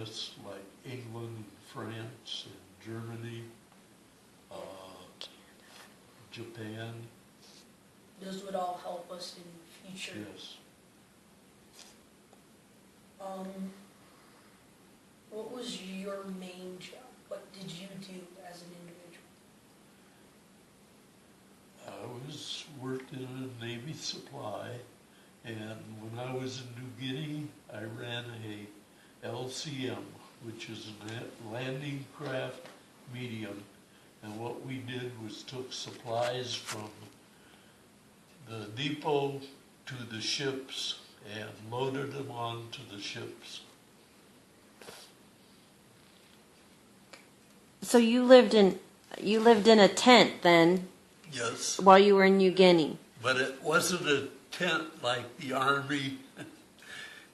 yes, like England, and France, and Germany, uh, Japan, Those would all help us in the future. yes. What was your main job? What did you do as an individual? I was worked in a Navy supply, and when I was in New Guinea, I ran a LCM, which is a landing craft medium, and what we did was took supplies from the depot to the ships and loaded them onto the ships. So you lived in a tent then Yes, while you were in New Guinea. but it wasn't a tent like the Army.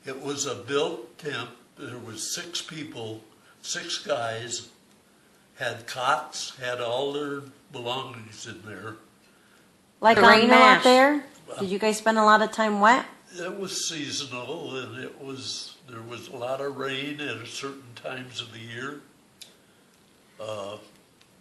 It was a built tent. There was 6 people, 6 guys, had cots, had all their belongings in there. Like Around rain a lot MASH. there? Did you guys spend a lot of time wet? It was seasonal, and there was a lot of rain at certain times of the year.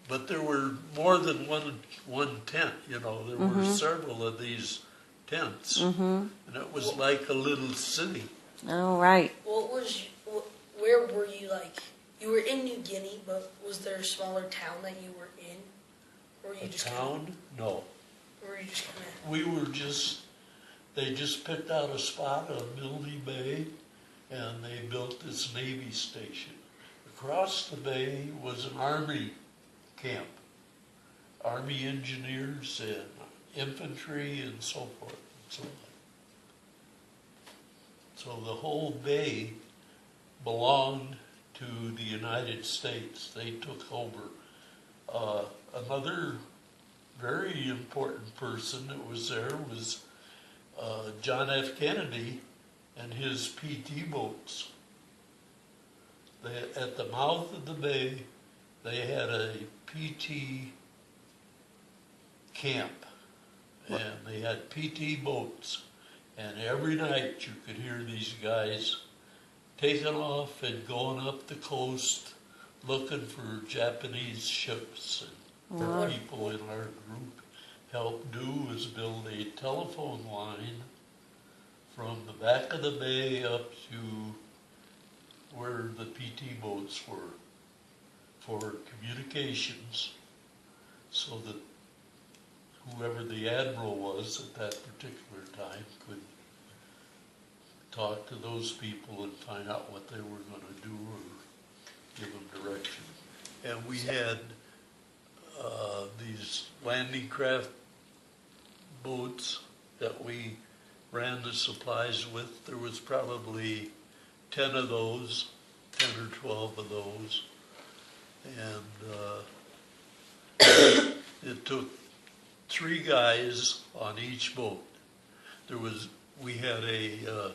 But there were more than one tent, you know. There were several of these tents, and it was like a little city. Oh, right. Where were you, like, you were in New Guinea, but was there a smaller town that you were in? Or were you A just town? No. Or were you just kind of... We were they just picked out a spot on Milne Bay, and they built this Navy station. Across the bay was an Army camp. Army engineers and infantry and so forth and so on. So the whole bay belonged to the United States. They took over. Another very important person that was there was John F. Kennedy and his PT boats. At the mouth of the bay, they had a PT camp, and they had PT boats, and every night you could hear these guys taking off and going up the coast looking for Japanese ships. And the people in our group helped do was build a telephone line from the back of the bay up to where the PT boats were for communications, so that whoever the admiral was at that particular time could talk to those people and find out what they were going to do or give them direction. And we had these landing craft boats that we ran the supplies with. There was probably 10 of those, 10 or 12 of those. And it took 3 guys on each boat. We had a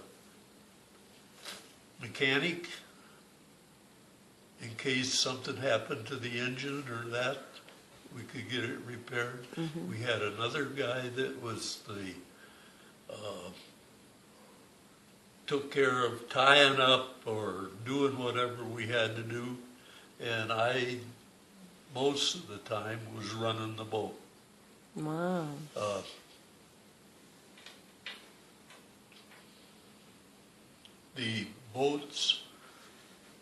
mechanic in case something happened to the engine or that, we could get it repaired. We had another guy that was took care of tying up or doing whatever we had to do, and I, most of the time, was running the boat. Wow. The boats,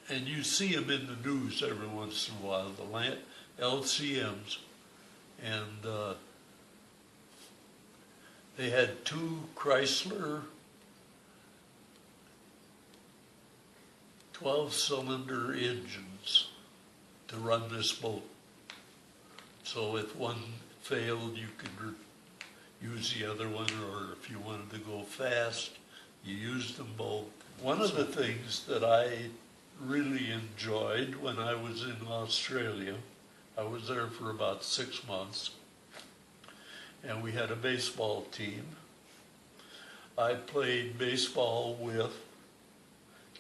and you see them in the news every once in a while, the LCMs, and they had 2 Chrysler 12-cylinder engines to run this boat. So if one failed, you could use the other one, or if you wanted to go fast, you used them both. One of the things that I really enjoyed when I was in Australia, I was there for about 6 months, and we had a baseball team. I played baseball with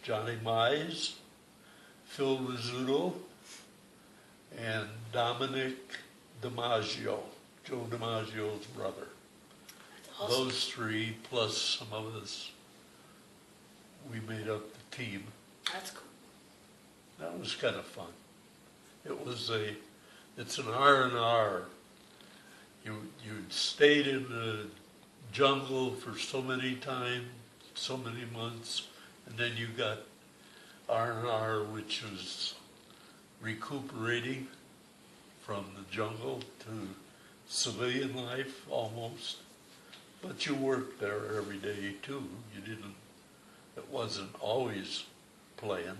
Johnny Mize, Phil Rizzuto, and Dominic DiMaggio, Joe DiMaggio's brother. Awesome. Those 3, plus some of us, we made up the team. That's cool. That was kind of fun. It's an R&R. You'd stayed in the jungle for so many times, so many months, and then you got R&R, which was recuperating from the jungle to civilian life almost. But you worked there every day too. It wasn't always playing.